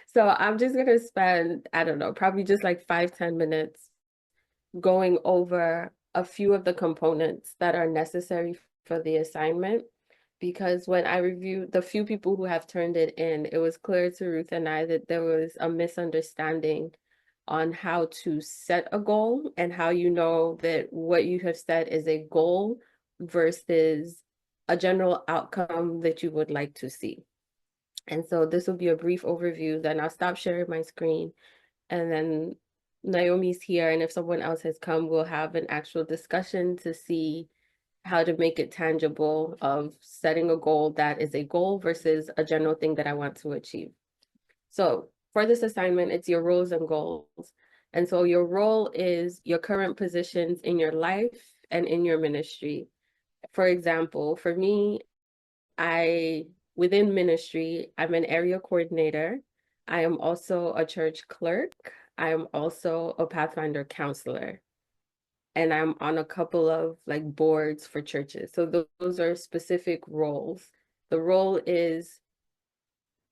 So I'm just gonna spend, I don't know, probably just like 5, 10 minutes going over a few of the components that are necessary for the assignment. Because when I reviewed the few people who have turned it in, it was clear to Ruth and I that there was a misunderstanding on how to set a goal and how you know that what you have set is a goal versus a general outcome that you would like to see. And so this will be a brief overview. Then I'll stop sharing my screen, and then Naomi's here. And if someone else has come, we'll have an actual discussion to see how to make it tangible of setting a goal that is a goal versus a general thing that I want to achieve. So for this assignment, it's your roles and goals. And so your role is your current positions in your life and in your ministry. For example, for me, I within ministry, I'm an area coordinator. I am also a church clerk. I am also a Pathfinder counselor. And I'm on a couple of like boards for churches. So those are specific roles. The role is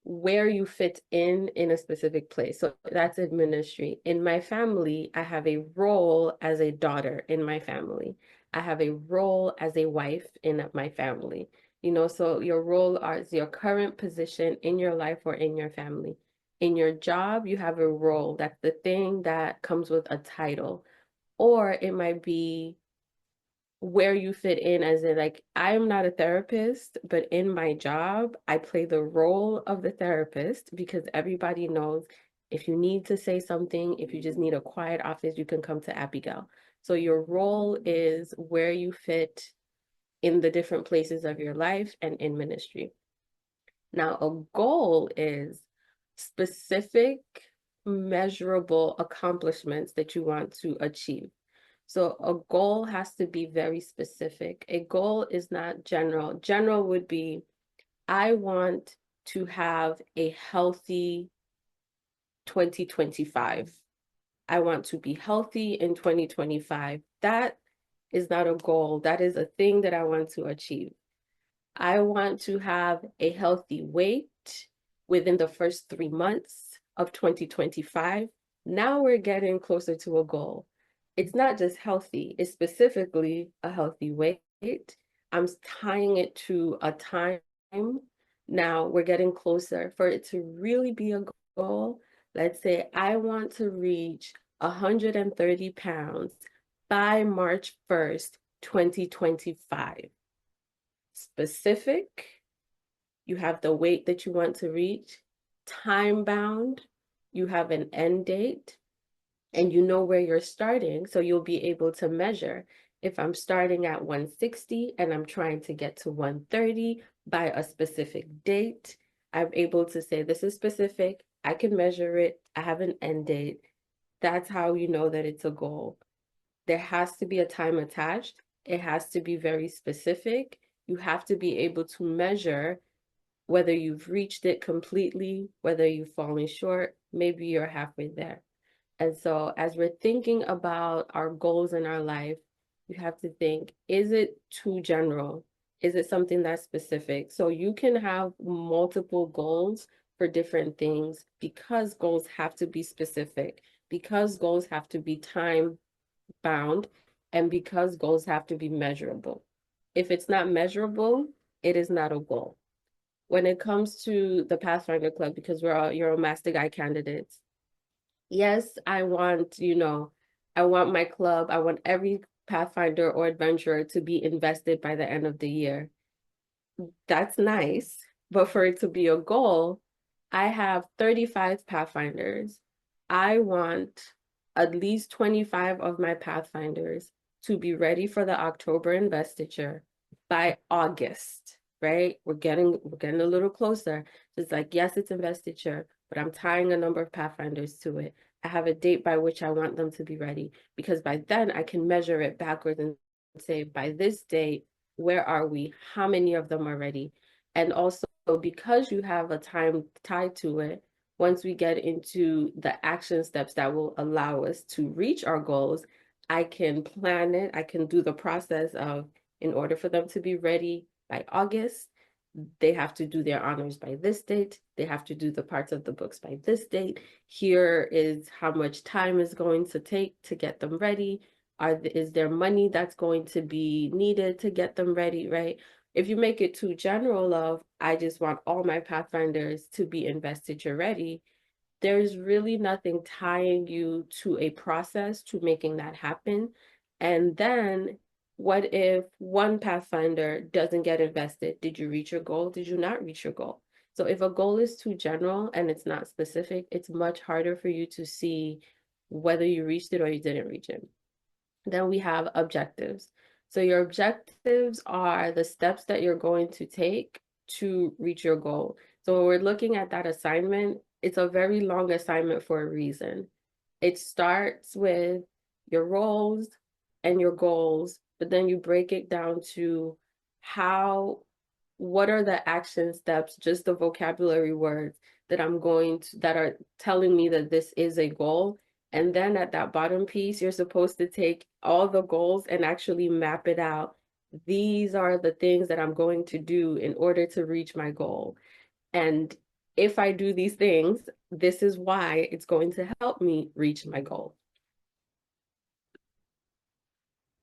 where you fit in a specific place. So that's in ministry. In my family, I have a role as a daughter in my family. I have a role as a wife in my family. So your role is your current position in your life or in your family. In your job, you have a role. That's the thing that comes with a title. Or it might be where you fit in, as in like I'm not a therapist, but in my job I play the role of the therapist because everybody knows if you need to say something, if you just need a quiet office, you can come to Abigail. So your role is where you fit in the different places of your life and in ministry. Now a goal is specific measurable accomplishments that you want to achieve. So a goal has to be very specific. A goal is not general. General would be, I want to have a healthy 2025. I want to be healthy in 2025. That is not a goal. That is a thing that I want to achieve. I want to have a healthy weight within the first 3 months of 2025. Now we're getting closer to a goal. It's not just healthy, it's specifically a healthy weight. I'm tying it to a time. Now we're getting closer for it to really be a goal. Let's say I want to reach 130 pounds by March 1st, 2025. Specific, you have the weight that you want to reach, time bound, you have an end date, and you know where you're starting. So you'll be able to measure. If I'm starting at 160 and I'm trying to get to 130 by a specific date, I'm able to say, this is specific, I can measure it, I have an end date. That's how you know that it's a goal. There has to be a time attached. It has to be very specific. You have to be able to measure whether you've reached it completely, whether you've fallen short, maybe you're halfway there. And so, as we're thinking about our goals in our life, you have to think, is it too general? Is it something that's specific? So, you can have multiple goals for different things because goals have to be specific, because goals have to be time bound, and because goals have to be measurable. If it's not measurable, it is not a goal. When it comes to the Pathfinder Club, because we're all you're Master Guide candidates, yes, I want my club, I want every Pathfinder or adventurer to be invested by the end of the year. That's nice, but for it to be a goal, I have 35 Pathfinders. I want at least 25 of my Pathfinders to be ready for the October investiture by August, right? We're getting a little closer. It's like, yes, it's investiture, but I'm tying a number of Pathfinders to it. I have a date by which I want them to be ready because by then I can measure it backwards and say, by this date, where are we? How many of them are ready? And also, because you have a time tied to it, once we get into the action steps that will allow us to reach our goals, I can plan it. I can do the process of, in order for them to be ready by August, they have to do their honors by this date. They have to do the parts of the books by this date. Here is how much time is going to take to get them ready. Is there money that's going to be needed to get them ready, right? If you make it too general of, I just want all my Pathfinders to be invested, you're ready, there's really nothing tying you to a process to making that happen. And then what if one Pathfinder doesn't get invested? Did you reach your goal? Did you not reach your goal? So if a goal is too general and it's not specific, it's much harder for you to see whether you reached it or you didn't reach it. Then we have objectives. So your objectives are the steps that you're going to take to reach your goal. So when we're looking at that assignment, it's a very long assignment for a reason. It starts with your roles and your goals, but then you break it down to what are the action steps, just the vocabulary words that that are telling me that this is a goal. And then at that bottom piece, you're supposed to take all the goals and actually map it out. These are the things that I'm going to do in order to reach my goal. And if I do these things, this is why it's going to help me reach my goal.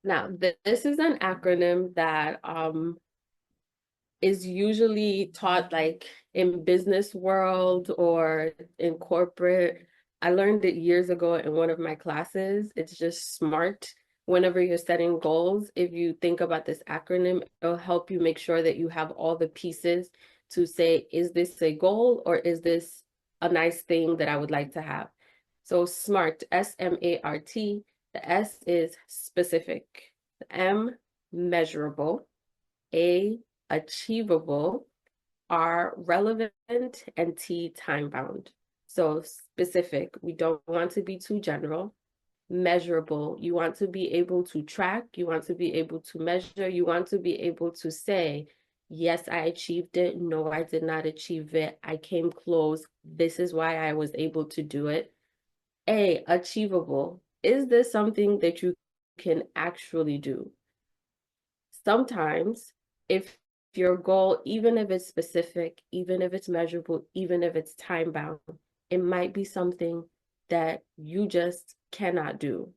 Now, this is an acronym that is usually taught like in business world or in corporate. I learned it years ago in one of my classes. It's just SMART. Whenever you're setting goals, if you think about this acronym, it'll help you make sure that you have all the pieces to say, is this a goal or is this a nice thing that I would like to have? So SMART, SMART, the S is specific, the M, measurable, A, achievable, R, relevant, and T, time bound. So specific, we don't want to be too general. Measurable, you want to be able to track, you want to be able to measure, you want to be able to say, yes, I achieved it. No, I did not achieve it. I came close. This is why I was able to do it. A, achievable. Is this something that you can actually do? Sometimes, if your goal, even if it's specific, even if it's measurable, even if it's time bound, it might be something that you just cannot do.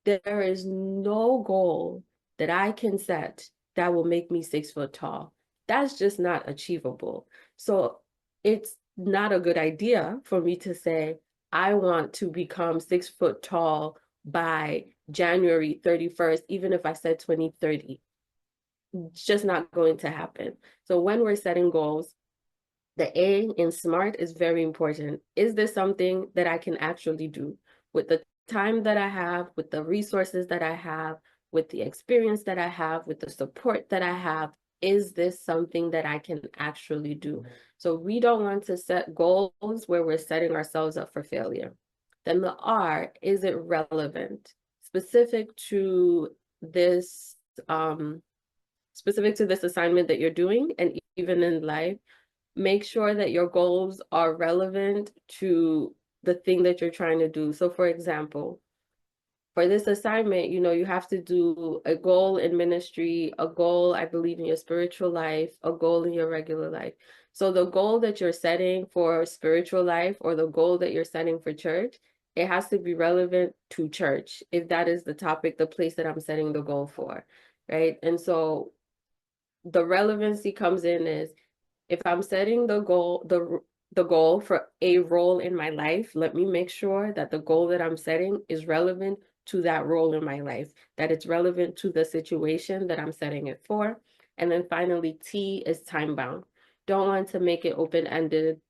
There is no goal that I can set that will make me 6 foot tall. That's just not achievable. So it's not a good idea for me to say, I want to become 6 foot tall by January 31st, even if I said 2030. It's just not going to happen. So when we're setting goals, the A in SMART is very important. Is this something that I can actually do with the time that I have, with the resources that I have, with the experience that I have, with the support that I have? Is this something that I can actually do? So we don't want to set goals where we're setting ourselves up for failure. Then the R, is it relevant? Specific to this assignment that you're doing, and even in life, make sure that your goals are relevant to the thing that you're trying to do. So for example, for this assignment, you have to do a goal in ministry, a goal, I believe, in your spiritual life, a goal in your regular life. So the goal that you're setting for spiritual life or the goal that you're setting for church, it has to be relevant to church, if that is the topic, the place that I'm setting the goal for, right? And so the relevancy comes in is, if I'm setting the goal for a role in my life, let me make sure that the goal that I'm setting is relevant to that role in my life, that it's relevant to the situation that I'm setting it for. And then finally, T is time bound. Don't want to make it open-ended.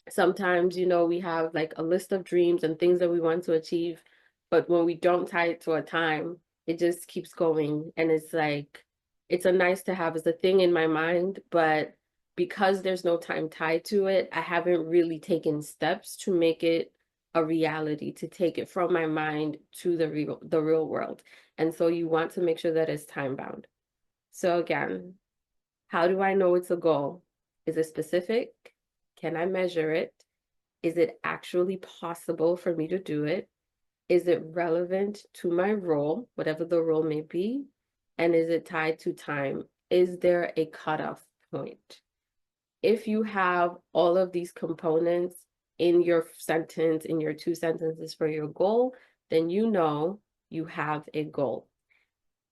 Sometimes, we have like a list of dreams and things that we want to achieve, but when we don't tie it to a time, it just keeps going. And it's like, it's a nice to have, it's a thing in my mind, but because there's no time tied to it, I haven't really taken steps to make it a reality, to take it from my mind to the real world. And so you want to make sure that it's time bound. So again, how do I know it's a goal? Is it specific? Can I measure it? Is it actually possible for me to do it? Is it relevant to my role, whatever the role may be? And is it tied to time? Is there a cutoff point. If you have all of these components in your sentence, in your 2 sentences for your goal, then you know you have a goal.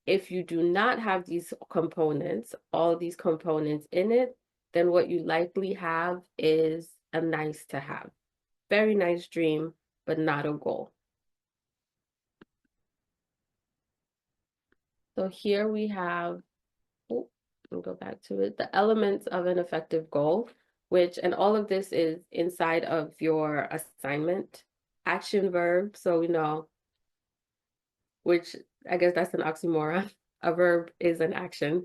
If you do not have these components, all these components in it, then what you likely have is a nice to have. Very nice dream, but not a goal. So here we have, oh, we'll go back to it, the elements of an effective goal, which, and all of this is inside of your assignment. Action verb, so we know, which I guess that's an oxymoron. A verb is an action.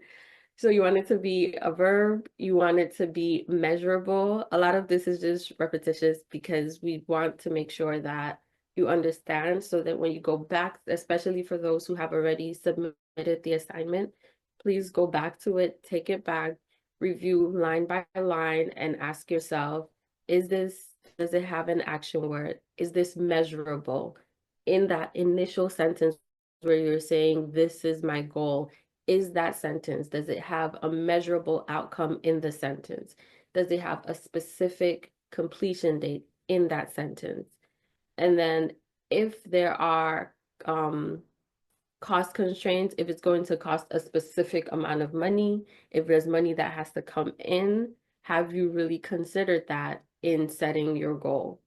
So you want it to be a verb, you want it to be measurable. A lot of this is just repetitious because we want to make sure that you understand so that when you go back, especially for those who have already submitted the assignment, please go back to it, take it back, review line by line, and ask yourself, does it have an action word? Is this measurable? In that initial sentence where you're saying, this is my goal, is that sentence, does it have a measurable outcome in the sentence? Does it have a specific completion date in that sentence? And then if there are cost constraints, if it's going to cost a specific amount of money, if there's money that has to come in, have you really considered that in setting your goal?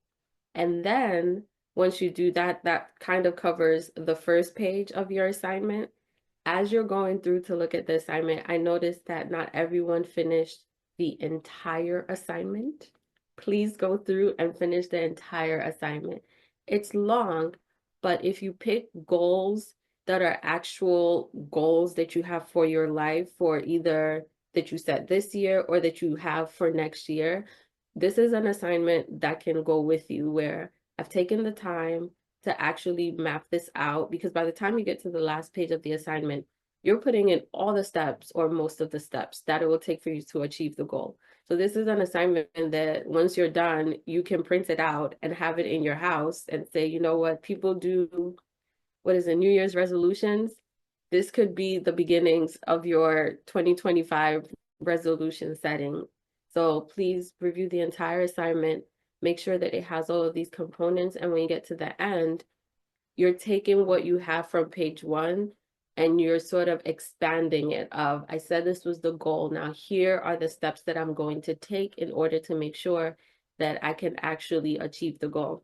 And then once you do that, that kind of covers the first page of your assignment. As you're going through to look at the assignment, I noticed that not everyone finished the entire assignment. Please go through and finish the entire assignment. It's long, but if you pick goals that are actual goals that you have for your life, for either that you set this year or that you have for next year, this is an assignment that can go with you where I've taken the time to actually map this out, because by the time you get to the last page of the assignment, you're putting in all the steps or most of the steps that it will take for you to achieve the goal. So this is an assignment that once you're done, you can print it out and have it in your house and say, you know what, people do, what is it, New Year's resolutions? This could be the beginnings of your 2025 resolution setting. So please review the entire assignment, make sure that it has all of these components, and when you get to the end, you're taking what you have from page 1 and you're sort of expanding it of, I said this was the goal. Now here are the steps that I'm going to take in order to make sure that I can actually achieve the goal.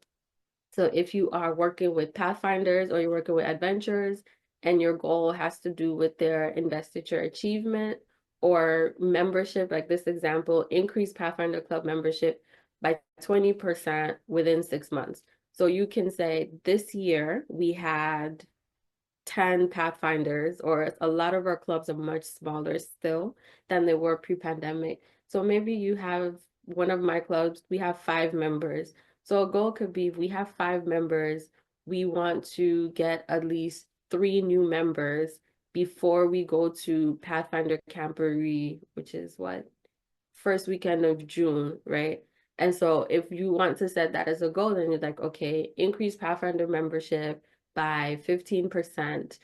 So if you are working with Pathfinders or you're working with adventurers and your goal has to do with their investiture achievement or membership, like this example, increase Pathfinder Club membership by 20% within 6 months. So you can say this year we had 10 Pathfinders, or a lot of our clubs are much smaller still than they were pre-pandemic. So maybe you have one of my clubs, we have 5 members. So a goal could be, if we have 5 members, we want to get at least 3 new members before we go to Pathfinder Camporee, which is what? First weekend of June, right? And so if you want to set that as a goal, then you're like, okay, increase Pathfinder membership by 15%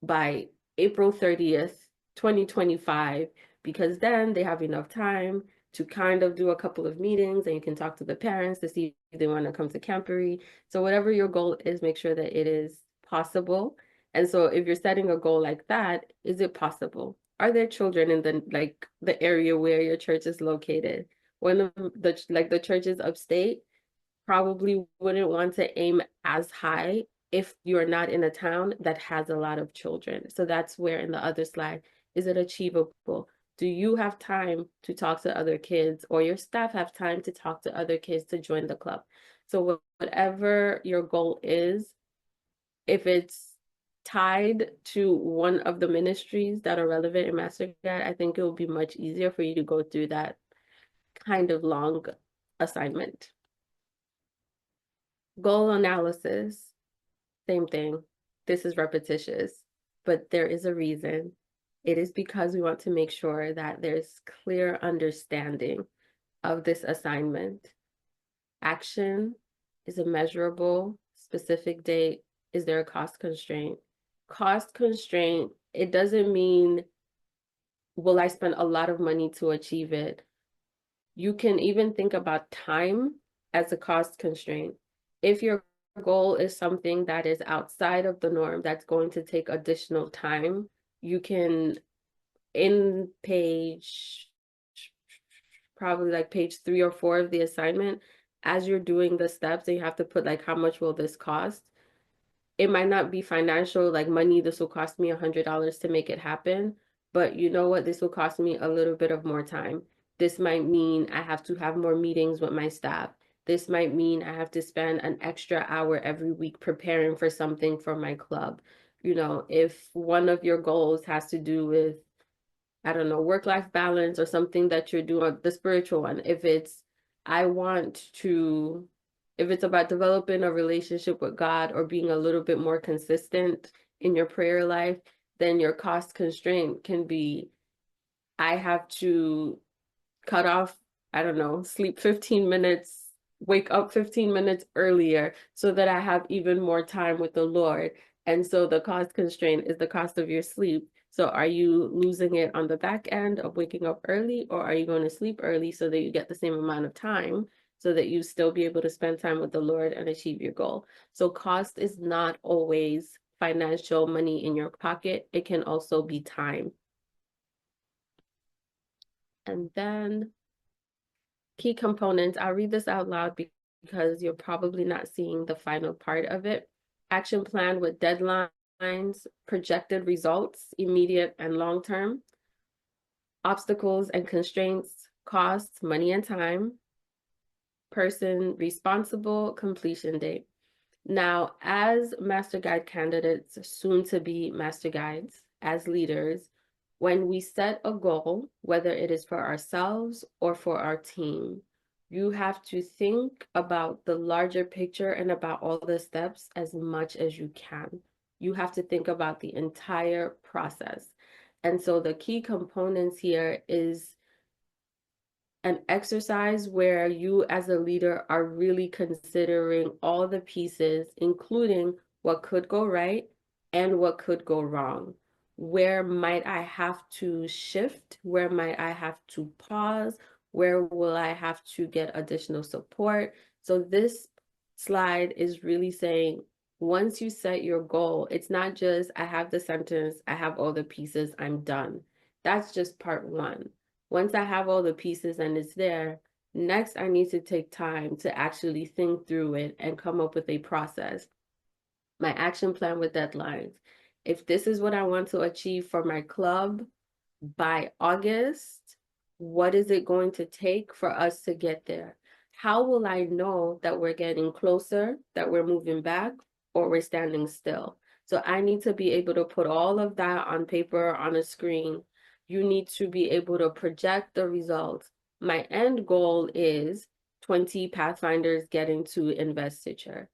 by April 30th, 2025, because then they have enough time to kind of do a couple of meetings and you can talk to the parents to see if they want to come to Camporee. So whatever your goal is, make sure that it is possible. And so if you're setting a goal like that, is it possible? Are there children in the area where your church is located? One of the churches upstate probably wouldn't want to aim as high if you're not in a town that has a lot of children. So that's where in the other slide, is it achievable? Do you have time to talk to other kids, or your staff have time to talk to other kids to join the club? So whatever your goal is, if it's tied to one of the ministries that are relevant in MasterCAD, I think it will be much easier for you to go through that kind of long assignment. Goal analysis, same thing. This is repetitious, but there is a reason. It is because we want to make sure that there's clear understanding of this assignment. Action, is a measurable, specific date? Is there a cost constraint? Cost constraint, it doesn't mean will I spend a lot of money to achieve it? You can even think about time as a cost constraint. If your goal is something that is outside of the norm, that's going to take additional time, you can, in page, probably like page 3 or 4 of the assignment, as you're doing the steps and you have to put like, how much will this cost? It might not be financial, like money, this will cost me $100 to make it happen, but you know what? This will cost me a little bit of more time. This might mean I have to have more meetings with my staff. This might mean I have to spend an extra hour every week preparing for something for my club. You know, if one of your goals has to do with, I don't know, work-life balance or something that you're doing, the spiritual one. If it's, I want to, if it's about developing a relationship with God or being a little bit more consistent in your prayer life, then your cost constraint can be, I have to cut off, I don't know, sleep 15 minutes, wake up 15 minutes earlier so that I have even more time with the Lord. And so the cost constraint is the cost of your sleep. So are you losing it on the back end of waking up early, or are you going to sleep early so that you get the same amount of time so that you still be able to spend time with the Lord and achieve your goal? So cost is not always financial money in your pocket. It can also be time. And then key components. I'll read this out loud because you're probably not seeing the final part of it. Action plan with deadlines, projected results, immediate and long term, obstacles and constraints, costs, money and time, person responsible, completion date. Now, as master guide candidates, soon to be master guides, as leaders, when we set a goal, whether it is for ourselves or for our team, you have to think about the larger picture and about all the steps as much as you can. You have to think about the entire process. And so the key components here is an exercise where you as a leader are really considering all the pieces, including what could go right and what could go wrong. Where might I have to shift? Where might I have to pause? Where will I have to get additional support? So this slide is really saying, once you set your goal, it's not just, I have the sentence, I have all the pieces, I'm done. That's just part one. Once I have all the pieces and it's there, next I need to take time to actually think through it and come up with a process. My action plan with deadlines. If this is what I want to achieve for my club by August, what is it going to take for us to get there? How will I know that we're getting closer, that we're moving back, or we're standing still? So I need to be able to put all of that on paper, on a screen. You need to be able to project the results. My end goal is 20 Pathfinders getting to investiture.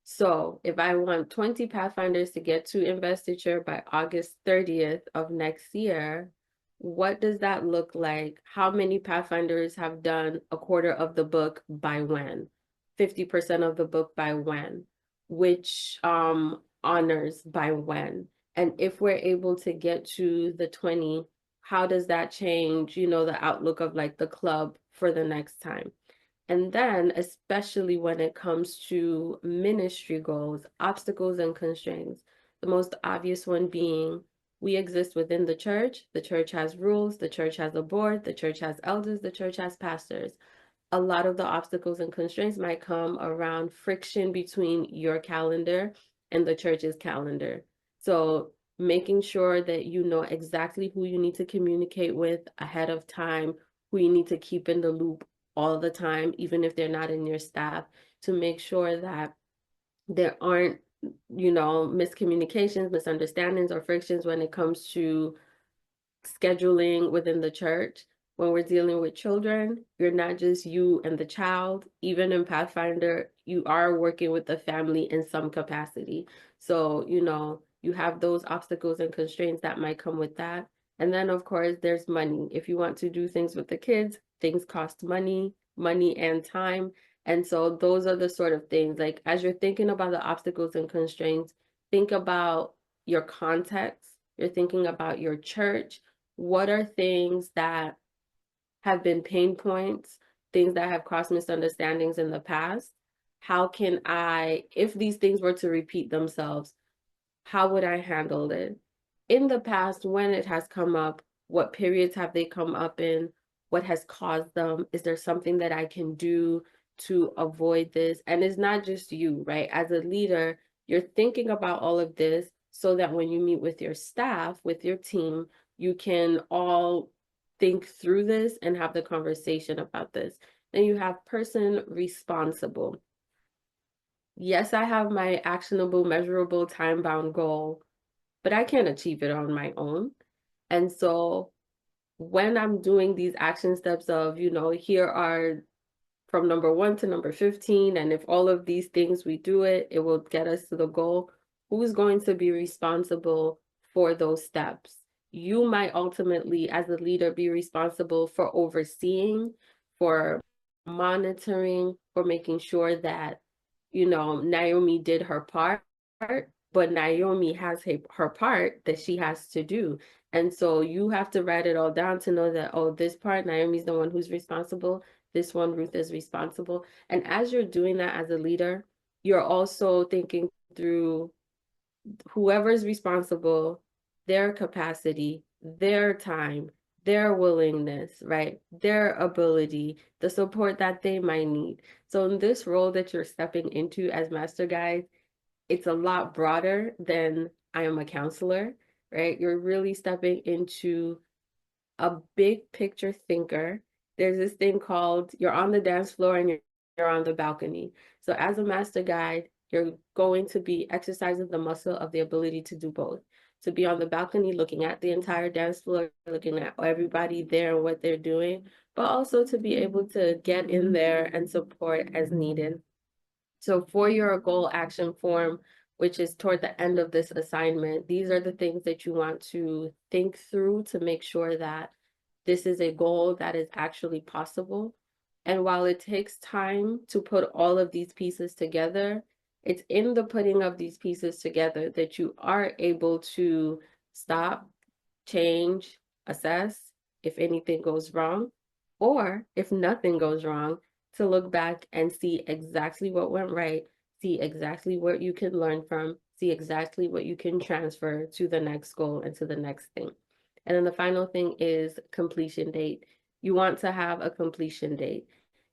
So if I want 20 Pathfinders to get to investiture by August 30th of next year, what does that look like? How many Pathfinders have done a quarter of the book by when? 50% of the book by when? Which honors by when? And if we're able to get to the 20, how does that change, you know, the outlook of like the club for the next time? And then, especially when it comes to ministry goals, obstacles and constraints, the most obvious one being we exist within the church has rules, the church has a board, the church has elders, the church has pastors. A lot of the obstacles and constraints might come around friction between your calendar and the church's calendar. So making sure that you know exactly who you need to communicate with ahead of time, who you need to keep in the loop all the time, even if they're not in your staff, to make sure that there aren't, you know, miscommunications, misunderstandings, or frictions when it comes to scheduling within the church. When we're dealing with children, you're not just you and the child. Even in Pathfinder, you are working with the family in some capacity. So, you know, you have those obstacles and constraints that might come with that. And then, of course, there's money. If you want to do things with the kids, things cost money, money and time. And so those are the sort of things, like as you're thinking about the obstacles and constraints, think about your context. You're thinking about your church. what are things that have been pain points, things that have caused misunderstandings in the past? How can I, if these things were to repeat themselves, how would I handle it? In the past, when it has come up, what periods have they come up in? What has caused them? Is there something that I can do to avoid this? And it's not just you, right? As a leader, you're thinking about all of this so that when you meet with your staff, with your team, you can all think through this and have the conversation about this. Then you have person responsible. Yes, I have my actionable, measurable, time-bound goal, but I can't achieve it on my own. And so when I'm doing these action steps of, here are from number 1 to number 15, and if all of these things we do it, it will get us to the goal. Who's going to be responsible for those steps? You might ultimately, as a leader, be responsible for overseeing, for monitoring, for making sure that, Naomi did her part, but Naomi has her part that she has to do. And so you have to write it all down to know that, oh, this part, Naomi's the one who's responsible. This one, Ruth is responsible. And as you're doing that as a leader, you're also thinking through whoever's responsible, their capacity, their time, their willingness, right? Their ability, the support that they might need. So in this role that you're stepping into as master guide, it's a lot broader than I am a counselor, right? You're really stepping into a big picture thinker. There's this thing called you're on the dance floor and you're on the balcony. So as a master guide, you're going to be exercising the muscle of the ability to do both. To be on the balcony looking at the entire dance floor, looking at everybody there and what they're doing, but also to be able to get in there and support as needed. So for your goal action form, which is toward the end of this assignment, these are the things that you want to think through to make sure that this is a goal that is actually possible. And while it takes time to put all of these pieces together, it's in the putting of these pieces together that you are able to stop, change, assess if anything goes wrong, or if nothing goes wrong, to look back and see exactly what went right, see exactly what you can learn from, see exactly what you can transfer to the next goal and to the next thing. And then the final thing is completion date. You want to have a completion date.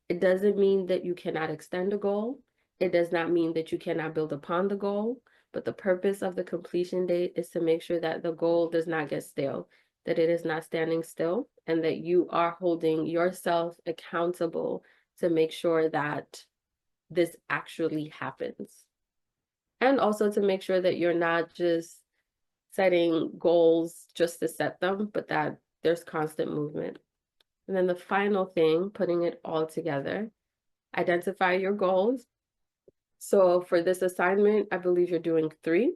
It doesn't mean that you cannot extend a goal. It does not mean that you cannot build upon the goal, but the purpose of the completion date is to make sure that the goal does not get stale, that it is not standing still, and that you are holding yourself accountable to make sure that this actually happens. And also to make sure that you're not just setting goals just to set them, but that there's constant movement. And then the final thing, putting it all together, identify your goals. So for this assignment, I believe you're doing 3.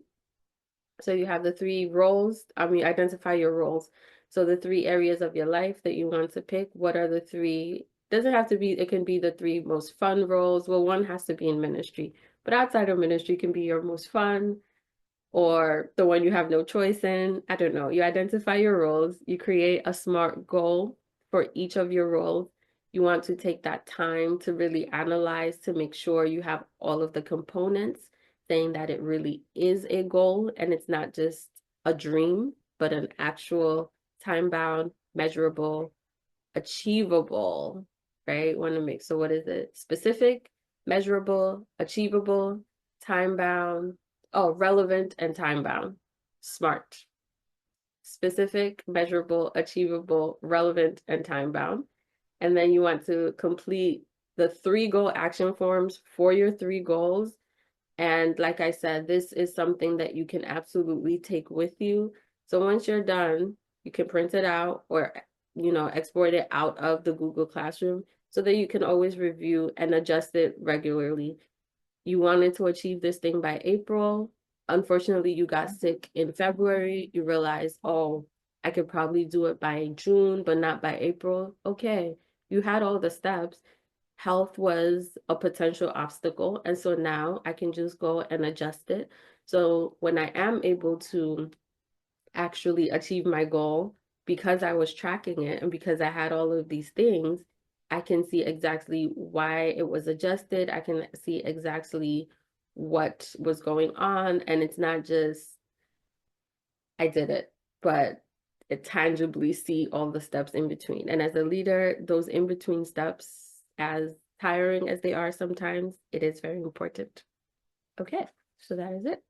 So you have the 3 roles. Identify your roles. So the 3 areas of your life that you want to pick. What are the 3? Doesn't have to be, it can be the 3 most fun roles. Well, one has to be in ministry, but outside of ministry can be your most fun or the one you have no choice in. I don't know. You identify your roles, you create a SMART goal for each of your roles. You want to take that time to really analyze to make sure you have all of the components, saying that it really is a goal and it's not just a dream, but an actual time-bound, measurable, achievable, right? Want to make, so what is it? Specific, measurable, achievable, time-bound, relevant and time-bound. SMART. Specific, measurable, achievable, relevant, and time-bound. And then you want to complete the 3 goal action forms for your 3 goals. And like I said, this is something that you can absolutely take with you. So once you're done, you can print it out or, export it out of the Google Classroom so that you can always review and adjust it regularly. You wanted to achieve this thing by April. Unfortunately, you got sick in February. You realized, oh, I could probably do it by June, but not by April. Okay, you had all the steps. Health was a potential obstacle. And so now I can just go and adjust it. So when I am able to actually achieve my goal because I was tracking it and because I had all of these things, I can see exactly why it was adjusted. I can see exactly what was going on. And it's not just, I did it, but it tangibly see all the steps in between. And as a leader, those in between steps, as tiring as they are sometimes, it is very important. Okay, so that is it.